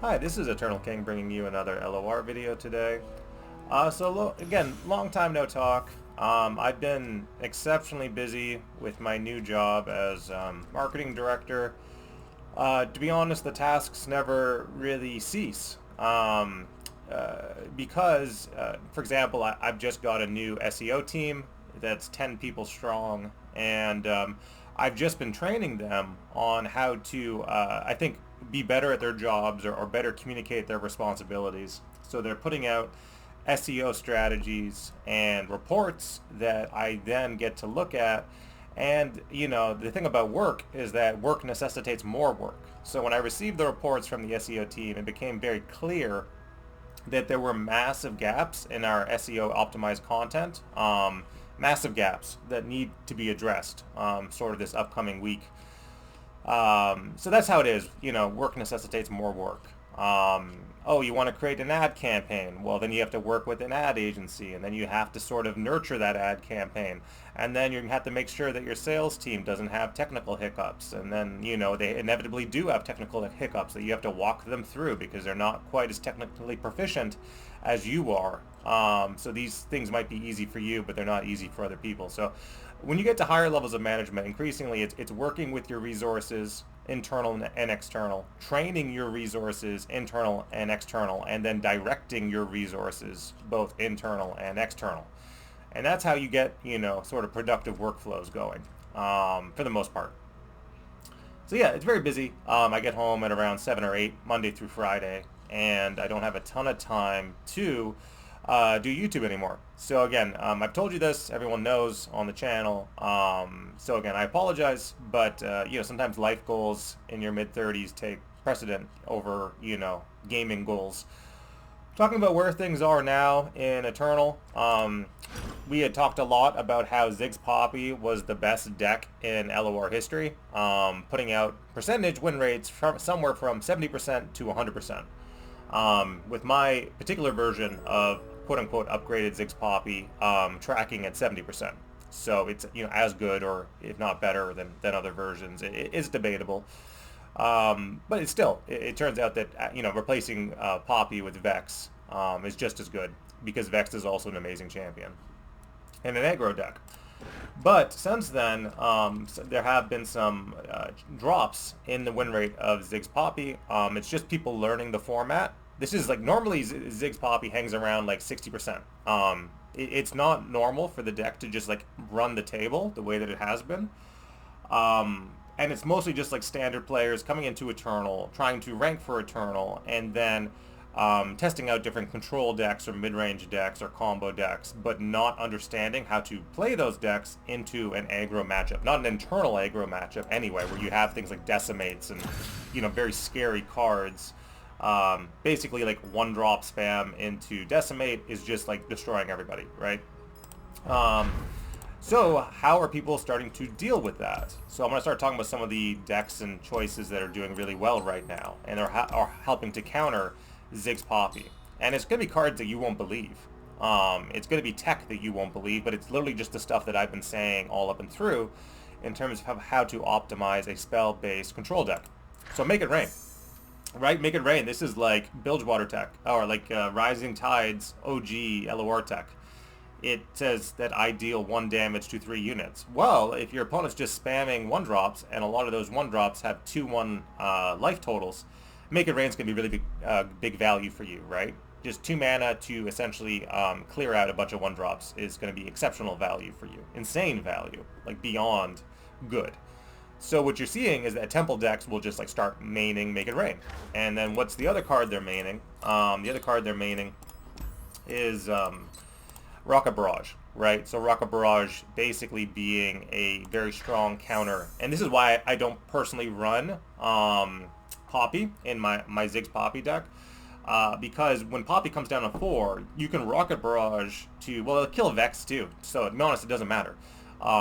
Hi, this is Eternal King bringing you another LOR video today. Again, long time no talk. I've been exceptionally busy with my new job as marketing director. To be honest, the tasks never really cease. Because, for example, I've just got a new SEO team that's 10 people strong, and I've just been training them on how to, I think, be better at their jobs or better communicate their responsibilities. So they're putting out SEO strategies and reports that I then get to look at. And, the thing about work is that work necessitates more work. So when I received the reports from the SEO team, it became very clear that there were massive gaps in our SEO optimized content, massive gaps that need to be addressed sort of this upcoming week. So that's how it is. Work necessitates more work. Oh, you want to create an ad campaign? Well, then you have to work with an ad agency, and then you have to sort of nurture that ad campaign. And then you have to make sure that your sales team doesn't have technical hiccups. And then, they inevitably do have technical hiccups that you have to walk them through because they're not quite as technically proficient as you are. So these things might be easy for you, but they're not easy for other people. So when you get to higher levels of management, increasingly it's working with your resources, internal and external, training your resources, internal and external, and then directing your resources, both internal and external. And that's how you get, sort of productive workflows going, for the most part. So yeah, it's very busy. I get home at around 7 or 8, Monday through Friday, and I don't have a ton of time to do YouTube anymore. So again, I've told you this, everyone knows on the channel. So again, I apologize, but sometimes life goals in your mid-30s take precedent over, gaming goals. Talking about where things are now in Eternal, we had talked a lot about how Ziggs Poppy was the best deck in LOR history, putting out percentage win rates from somewhere from 70% to 100%. With my particular version of quote-unquote upgraded Ziggs Poppy tracking at 70%. So it's as good or if not better than other versions. It is debatable. But it's still, it turns out that, replacing Poppy with Vex is just as good because Vex is also an amazing champion and an aggro deck. But since then, there have been some drops in the win rate of Ziggs Poppy. It's just people learning the format. This is like normally Ziggs Poppy hangs around like 60%. It's not normal for the deck to just like run the table the way that it has been. And it's mostly just like standard players coming into Eternal, trying to rank for Eternal, and then testing out different control decks or mid-range decks or combo decks, but not understanding how to play those decks into an aggro matchup. Not an internal aggro matchup anyway, where you have things like decimates and, very scary cards. Basically like one drop spam into decimate is just like destroying everybody, right? So how are people starting to deal with that? So I'm going to start talking about some of the decks and choices that are doing really well right now and are helping to counter Ziggs Poppy. And it's going to be cards that you won't believe. It's going to be tech that you won't believe, but it's literally just the stuff that I've been saying all up and through in terms of how to optimize a spell-based control deck. So Make It Rain. Right? Make It Rain. This is like Bilgewater tech, or like Rising Tides OG LOR tech. It says that I deal 1 damage to 3 units. Well, if your opponent's just spamming 1-drops, and a lot of those 1-drops have 2/1 life totals, Make It Rain's going to be really big value for you, right? Just 2 mana to essentially clear out a bunch of 1-drops is going to be exceptional value for you. Insane value, like beyond good. So what you're seeing is that temple decks will just like start maining Make It Rain. And then what's the other card they're maining? The other card they're maining is Rocket Barrage, right? So Rocket Barrage basically being a very strong counter. And this is why I don't personally run Poppy in my Ziggs Poppy deck. Because when Poppy comes down to 4, you can Rocket Barrage to, well, it'll kill Vex too. So to be honest, it doesn't matter.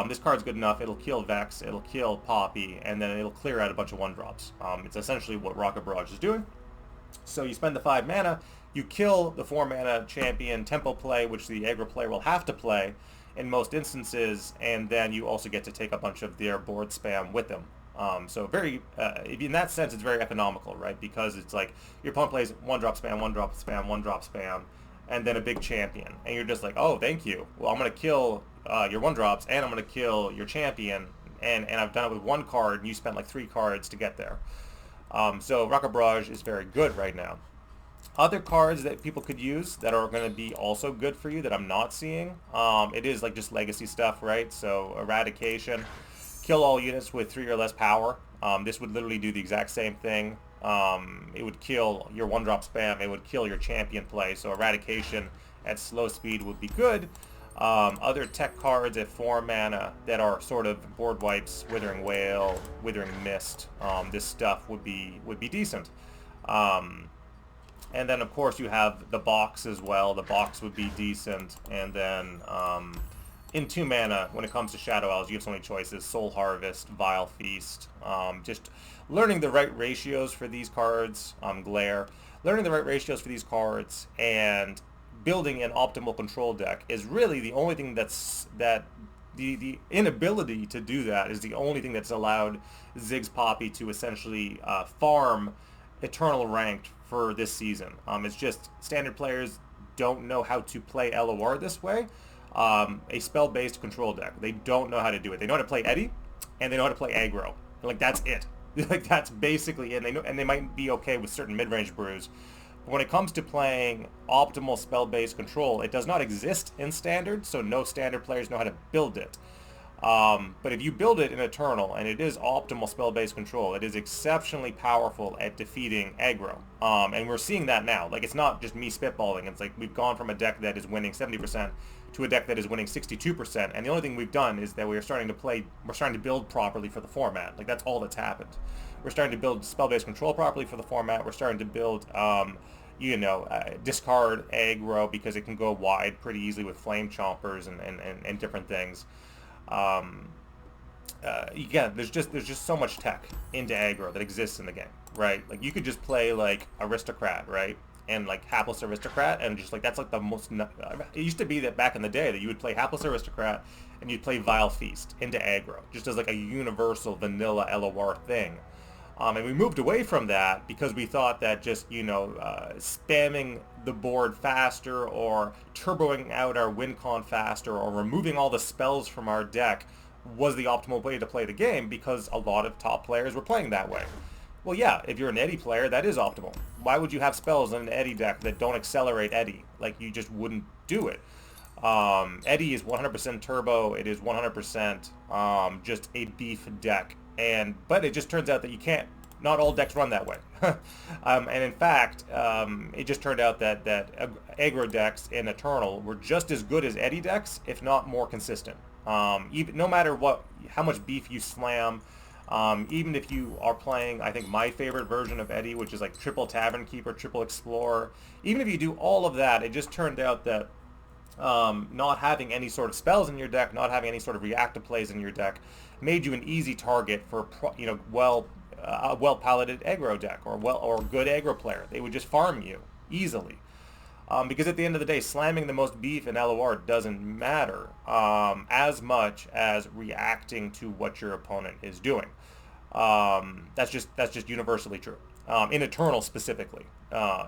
This card's good enough. It'll kill Vex, it'll kill Poppy, and then it'll clear out a bunch of 1-drops. It's essentially what Rocket Barrage is doing. So you spend the 5 mana, you kill the 4 mana champion tempo play, which the aggro player will have to play in most instances, and then you also get to take a bunch of their board spam with them. So very, in that sense, it's very economical, right? Because it's like your opponent plays one drop spam, one drop spam, one drop spam, and then a big champion, and you're just like, oh, thank you. Well, I'm gonna kill your one drops, and I'm gonna kill your champion, and I've done it with one card, and you spent like 3 cards to get there. So Rocket Barrage is very good right now. Other cards that people could use that are going to be also good for you that I'm not seeing, it is like just legacy stuff, right? So Eradication, kill all units with 3 or less power. This would literally do the exact same thing. It would kill your one drop spam. It would kill your champion play. So Eradication at slow speed would be good. Other tech cards at 4 mana that are sort of board wipes, Withering Whale, Withering Mist. This stuff would be decent. And then, of course, you have the box as well. The box would be decent. And then in 2 mana, when it comes to Shadow Owls, you have so many choices. Soul Harvest, Vile Feast. Just learning the right ratios for these cards. Glare. Learning the right ratios for these cards and building an optimal control deck is really the only thing the inability to do that is the only thing that's allowed Ziggs Poppy to essentially farm Eternal ranked for this season. It's just standard players don't know how to play LOR this way. A spell-based control deck. They don't know how to do it. They know how to play Eddie, and they know how to play aggro. And, like, that's it. Like, that's basically it. And they know, and they might be okay with certain mid-range brews. But when it comes to playing optimal spell-based control, it does not exist in standard, so no standard players know how to build it. But if you build it in Eternal, and it is optimal spell-based control, it is exceptionally powerful at defeating aggro. And we're seeing that now. Like, it's not just me spitballing. It's like we've gone from a deck that is winning 70% to a deck that is winning 62%. And the only thing we've done is that we're starting to build properly for the format. Like, that's all that's happened. We're starting to build spell-based control properly for the format. We're starting to build, discard aggro because it can go wide pretty easily with flame chompers and different things. There's just so much tech into aggro that exists in the game, right? Like, you could just play like Aristocrat, right? And like Hapless Aristocrat, and just like that's like the most. It used to be that back in the day that you would play Hapless Aristocrat and you'd play Vile Feast into aggro, just as like a universal vanilla LOR thing. And we moved away from that because we thought that just, spamming the board faster or turboing out our win con faster or removing all the spells from our deck was the optimal way to play the game because a lot of top players were playing that way. Well, yeah, if you're an Eddie player, that is optimal. Why would you have spells in an Eddie deck that don't accelerate Eddie? Like, you just wouldn't do it. Eddie is 100% turbo. It is 100% just a beef deck. But it just turns out that you can't. Not all decks run that way. And in fact, it just turned out that aggro decks in Eternal were just as good as Eddie decks, if not more consistent. Even no matter how much beef you slam, even if you are playing, I think my favorite version of Eddie, which is like triple Tavern Keeper, triple Explorer, even if you do all of that, it just turned out that not having any sort of spells in your deck, not having any sort of reactive plays in your deck, made you an easy target for well-piloted aggro deck or good aggro player. They would just farm you easily. Because at the end of the day, slamming the most beef in LOR doesn't matter as much as reacting to what your opponent is doing. That's just universally true. In Eternal specifically.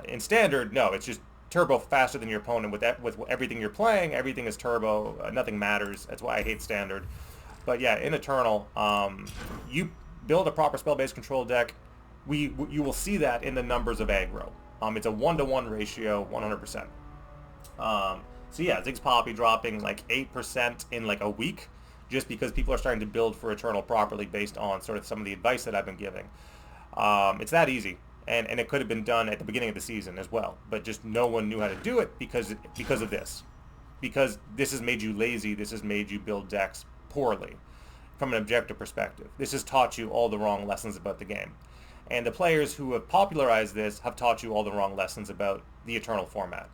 In Standard, no, it's just turbo faster than your opponent with everything you're playing. Everything is turbo. Nothing matters. That's why I hate Standard. But yeah, in Eternal, you build a proper spell-based control deck. You will see that in the numbers of aggro. It's a 1-to-1 ratio, 100%. So yeah, Ziggs Poppy dropping like 8% in like a week, just because people are starting to build for Eternal properly based on sort of some of the advice that I've been giving. It's that easy, and it could have been done at the beginning of the season as well, but just no one knew how to do it because of this. Because this has made you lazy. This has made you build decks poorly from an objective perspective. This has taught you all the wrong lessons about the game. And the players who have popularized this have taught you all the wrong lessons about the Eternal format.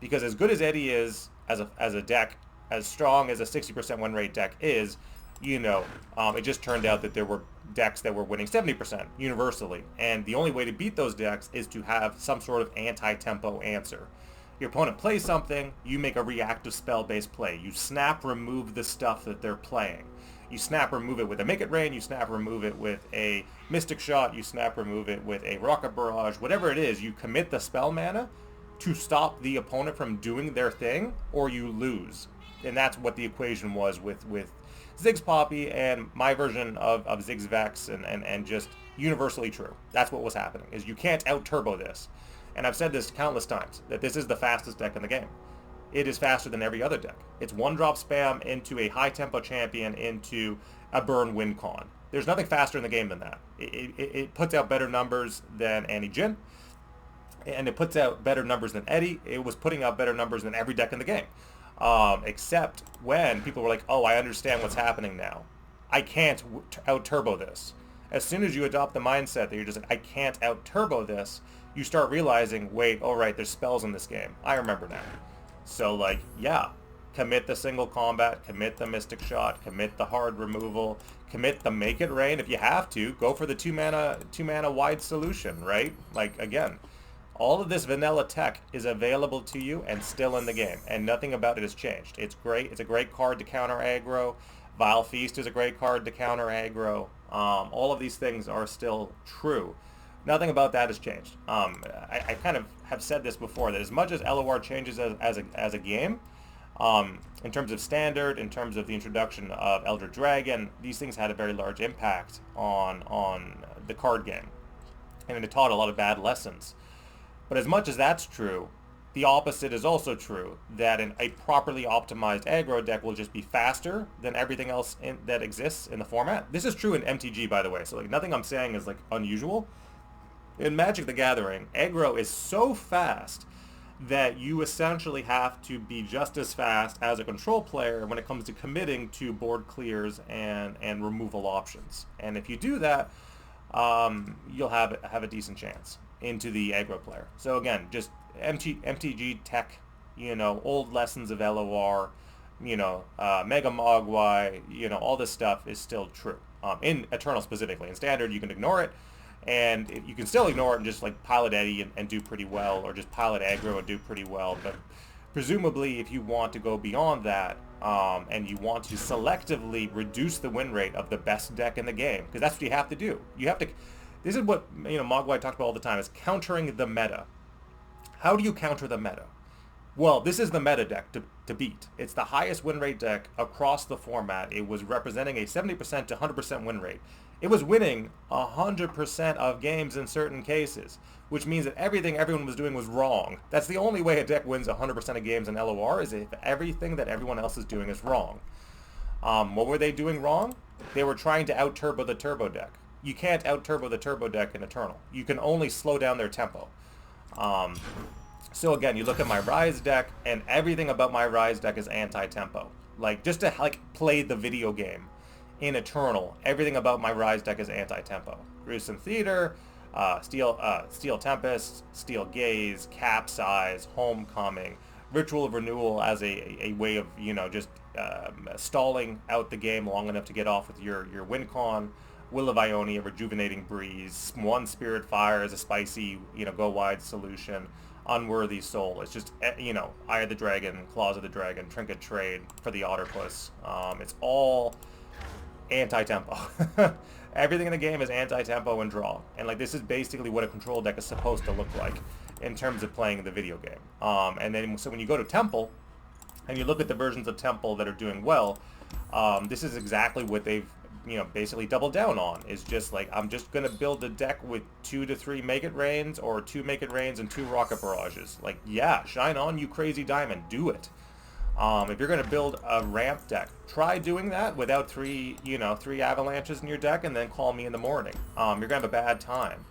Because as good as Eddie is as a deck, as strong as a 60% win rate deck is, it just turned out that there were decks that were winning 70% universally. And the only way to beat those decks is to have some sort of anti-tempo answer. Your opponent plays something, you make a reactive spell-based play. You snap remove the stuff that they're playing. You snap remove it with a Make It Rain, you snap remove it with a Mystic Shot, you snap remove it with a Rocket Barrage, whatever it is, you commit the spell mana to stop the opponent from doing their thing, or you lose. And that's what the equation was with Ziggs Poppy and my version of Ziggs Vex, and just universally true. That's what was happening, is you can't out-turbo this. And I've said this countless times, that this is the fastest deck in the game. It is faster than every other deck. It's one-drop spam into a high-tempo champion into a burn win con. There's nothing faster in the game than that. It puts out better numbers than Annie Jin, and it puts out better numbers than Eddie. It was putting out better numbers than every deck in the game. Except when people were like, oh, I understand what's happening now. I can't out-turbo this. As soon as you adopt the mindset that you're just like, I can't out-turbo this, you start realizing, wait, all right, there's spells in this game. I remember now. So, like, yeah, commit the single combat, commit the Mystic Shot, commit the hard removal, commit the Make It Rain. If you have to, go for the two mana wide solution, right? Like, again, all of this vanilla tech is available to you and still in the game, and nothing about it has changed. It's great. It's a great card to counter aggro. Vile Feast is a great card to counter aggro. All of these things are still true. Nothing about that has changed. I kind of have said this before, that as much as LOR changes as a game, in terms of standard, in terms of the introduction of Elder Dragon, these things had a very large impact on the card game, and it taught a lot of bad lessons. But as much as that's true, the opposite is also true, that a properly optimized aggro deck will just be faster than everything else that exists in the format. This is true in MTG, by the way, so like nothing I'm saying is like unusual. In Magic the Gathering, aggro is so fast that you essentially have to be just as fast as a control player when it comes to committing to board clears and removal options. And if you do that, you'll have a decent chance into the aggro player. So again, just MTG tech, old lessons of LOR, Mega Mogwai, all this stuff is still true. In Eternal specifically. In Standard, you can ignore it, and you can still ignore it and just like pilot Eddie and do pretty well, or just pilot aggro and do pretty well. But presumably, if you want to go beyond that, and you want to selectively reduce the win rate of the best deck in the game, because that's what you have to do. You have to. This is what Mogwai talked about all the time, is countering the meta. How do you counter the meta? Well, this is the meta deck to beat. It's the highest win rate deck across the format. It was representing a 70% to 100% win rate. It was winning 100% of games in certain cases, which means that everything everyone was doing was wrong. That's the only way a deck wins 100% of games in LOR, is if everything that everyone else is doing is wrong. What were they doing wrong? They were trying to out-turbo the turbo deck. You can't out-turbo the turbo deck in Eternal. You can only slow down their tempo. So again, you look at my Rise deck, and everything about my Rise deck is anti-tempo. Like, just to play the video game in Eternal, everything about my Rise deck is anti-tempo. Gruesome Theater, Steel Tempest, Steel Gaze, Capsize, Homecoming, Ritual of Renewal as a way of, just stalling out the game long enough to get off with your win con. Will of Ionia, Rejuvenating Breeze, One Spirit Fire is a spicy, go wide solution. Unworthy Soul. It's just, Eye of the Dragon, Claws of the Dragon, Trinket Trade for the Otterpuss. It's all anti-tempo. Everything in the game is anti-tempo and draw. And this is basically what a control deck is supposed to look like in terms of playing the video game. And then, so when you go to Temple, and you look at the versions of Temple that are doing well, this is exactly what they've basically double down on, is just I'm just going to build a deck with 2 to 3 Make It Rains, or 2 Make It Rains and 2 Rocket Barrages. Yeah, shine on, you crazy diamond, do it. If you're going to build a ramp deck, try doing that without 3 avalanches in your deck, and then call me in the morning. You're going to have a bad time.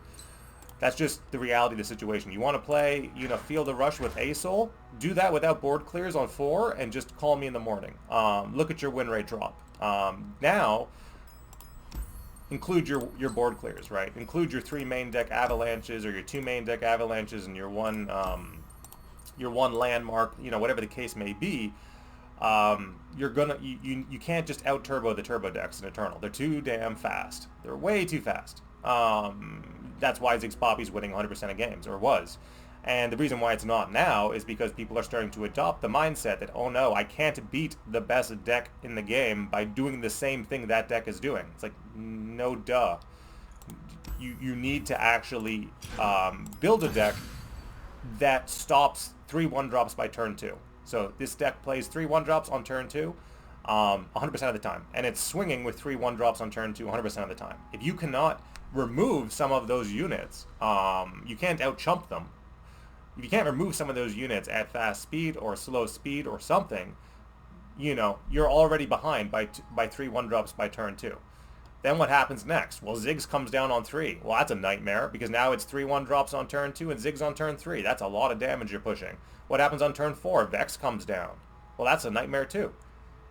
That's just the reality of the situation. You want to play, Field of Rush with A-Soul? Do that without board clears on 4, and just call me in the morning. Look at your win rate drop. Now, include your board clears, right? Include your 3 main deck avalanches, or your 2 main deck avalanches, and your one landmark, whatever the case may be. You can't just out turbo the turbo decks in Eternal. They're too damn fast. They're way too fast. That's why Ziggs Poppy's winning 100% of games, or was. And the reason why it's not now is because people are starting to adopt the mindset that, oh no, I can't beat the best deck in the game by doing the same thing that deck is doing. It's like, no duh. You need to actually build a deck that stops 3 1-drops by turn 2. So this deck plays 3 1-drops on turn 2 100% of the time. And it's swinging with 3 1-drops on turn 2 100% of the time. If you cannot remove some of those units, you can't out-chump them. If you can't remove some of those units at fast speed or slow speed or something, you're already behind by 3 1-drops by turn 2. Then what happens next? Well, Ziggs comes down on 3. Well, that's a nightmare because now it's 3 1-drops on turn 2 and Ziggs on turn 3. That's a lot of damage you're pushing. What happens on turn 4? Vex comes down. Well, that's a nightmare too.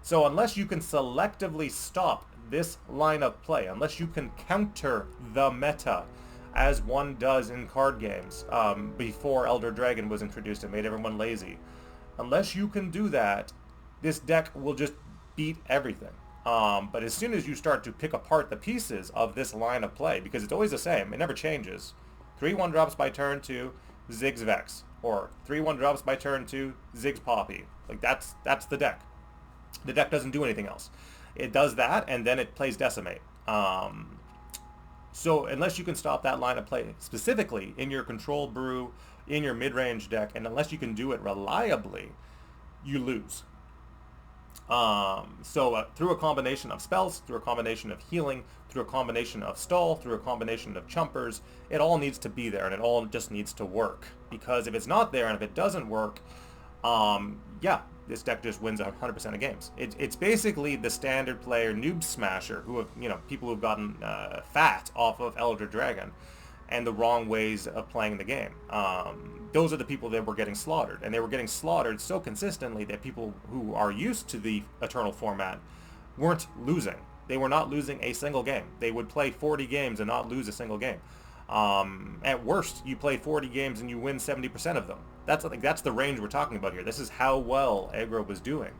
So unless you can selectively stop this line of play, unless you can counter the meta, as one does in card games before Elder Dragon was introduced and made everyone lazy, unless you can do that, this deck will just beat everything. But as soon as you start to pick apart the pieces of this line of play, because it's always the same, it never changes. 3 1-drops by turn 2, Ziggs Vex. Or 3 1-drops by turn 2, Ziggs Poppy. Like that's the deck. The deck doesn't do anything else. It does that, and then it plays Decimate. So unless you can stop that line of play, specifically in your Control Brew, in your mid-range deck, and unless you can do it reliably, you lose. Through a combination of spells, through a combination of healing, through a combination of stall, through a combination of chumpers, it all needs to be there and it all just needs to work. Because if it's not there and if it doesn't work, this deck just wins 100% of games. It's basically the standard player noob smasher who have, people who've gotten fat off of Elder Dragon and the wrong ways of playing the game. Those are the people that were getting slaughtered, and they were getting slaughtered so consistently that people who are used to the Eternal format weren't losing. They were not losing a single game. They would play 40 games and not lose a single game. At worst, you play 40 games and you win 70% of them. That's the range we're talking about here. This is how well aggro was doing.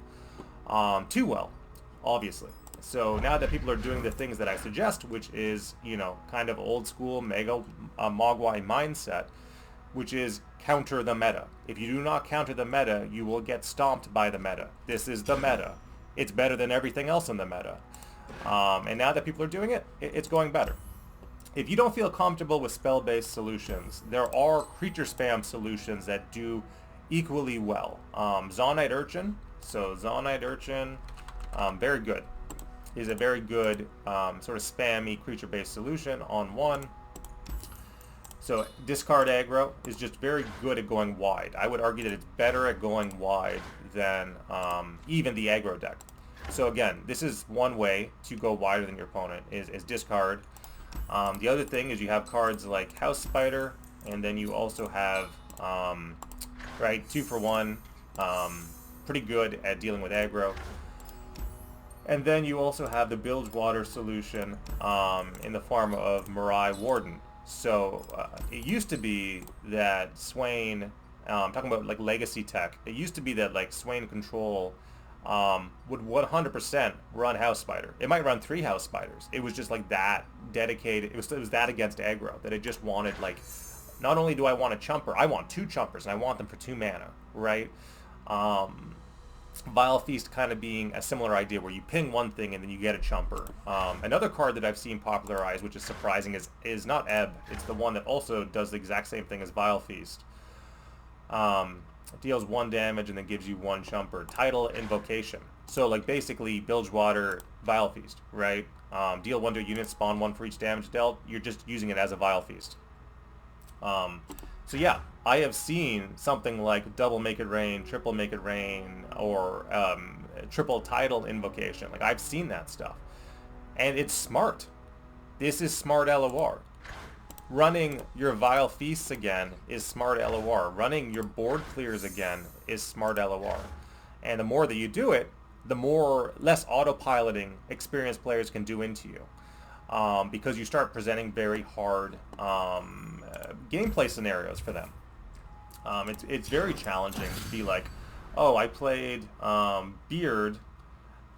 Too well, obviously. So now that people are doing the things that I suggest, which is, kind of old school Mega Mogwai mindset, which is counter the meta. If you do not counter the meta, you will get stomped by the meta. This is the meta. It's better than everything else in the meta. And now that people are doing it, it's going better. If you don't feel comfortable with spell-based solutions, there are creature spam solutions that do equally well. Zaunite Urchin. So Zaunite Urchin, very good. Is a very good sort of spammy creature-based solution on 1. So discard aggro is just very good at going wide. I would argue that it's better at going wide than even the aggro deck. So again, this is one way to go wider than your opponent is discard. The other thing is you have cards like House Spider, and then you also have 2 for 1, pretty good at dealing with aggro. And then you also have the Bilgewater solution in the form of Mirai Warden. So it used to be that Swain, talking about like legacy tech, it used to be that like Swain Control would 100% run House Spider. It might run 3 House Spiders. It was just like that dedicated. It was that against aggro that it just wanted like, not only do I want a chumper, I want 2 chumpers and I want them for 2 mana, right? Vile Feast kind of being a similar idea where you ping one thing and then you get a chumper. Another card that I've seen popularized, which is surprising, is not Ebb. It's the one that also does the exact same thing as Vile Feast. It deals 1 damage and then gives you 1 chumper. Tidal Invocation. So like basically Bilgewater, Vile Feast, right? Deal 1 to a unit, spawn 1 for each damage dealt. You're just using it as a Vile Feast. So yeah, I have seen something like double Make It Rain, triple Make It Rain, or triple Tidal Invocation. Like I've seen that stuff. And it's smart. This is smart LOR. Running your Vile Feasts again is smart LOR. Running your board clears again is smart LOR. And the more that you do it, the less autopiloting experienced players can do into you. Because you start presenting very hard gameplay scenarios for them. It's very challenging to be like, oh, I played Beard,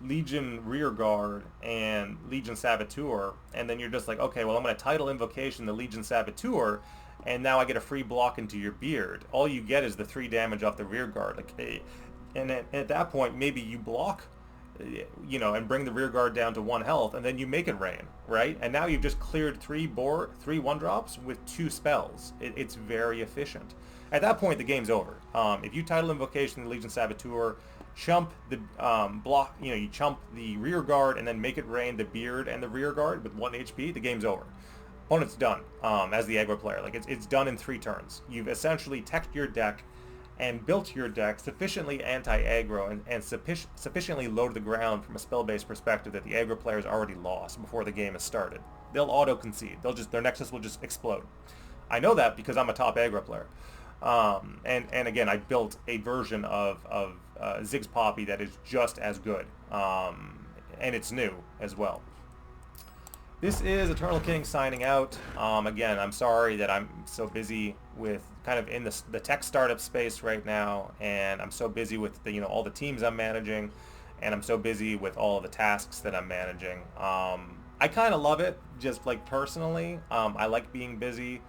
Legion Rearguard, and Legion Saboteur, and then you're just like, okay, well, I'm going to Tidal Invocation the Legion Saboteur, and now I get a free block into your beard. All you get is the 3 damage off the rear guard. Like, and at that point, maybe you block, and bring the rear guard down to 1 health, and then you make it rain, right? And now you've just cleared 3 1-drops with 2 spells. It's very efficient. At that point, the game's over. If you title Invocation the Legion Saboteur, chump the block, you chump the rear guard and then make it rain the beard and the rear guard with 1 HP, the game's over. Opponent's done as the aggro player. Like, it's done in 3 turns. You've essentially teched your deck and built your deck sufficiently anti-aggro and sufficiently low to the ground from a spell-based perspective that the aggro player's already lost before the game has started. They'll auto-concede. Their Nexus will just explode. I know that because I'm a top aggro player. And again, I built a version of Ziggs Poppy that is just as good. And it's new as well. This is Eternal King signing out. Again, I'm sorry that I'm so busy with kind of in the tech startup space right now, and I'm so busy with all the teams I'm managing, and I'm so busy with all of the tasks that I'm managing. I kind of love it, just like personally. I like being busy.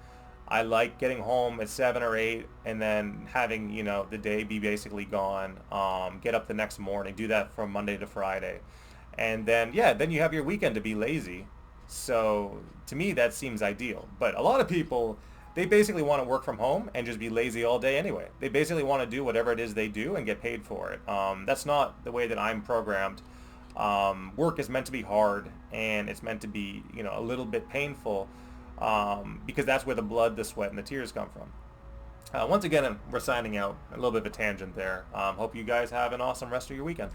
I like getting home at 7 or 8 and then having, the day be basically gone. Get up the next morning, do that from Monday to Friday. And then, then you have your weekend to be lazy. So to me, that seems ideal. But a lot of people, they basically want to work from home and just be lazy all day anyway. They basically want to do whatever it is they do and get paid for it. That's not the way that I'm programmed. Work is meant to be hard, and it's meant to be, a little bit painful, because that's where the blood, the sweat, and the tears come from. Once again, we're signing out. A little bit of a tangent there. Hope you guys have an awesome rest of your weekend.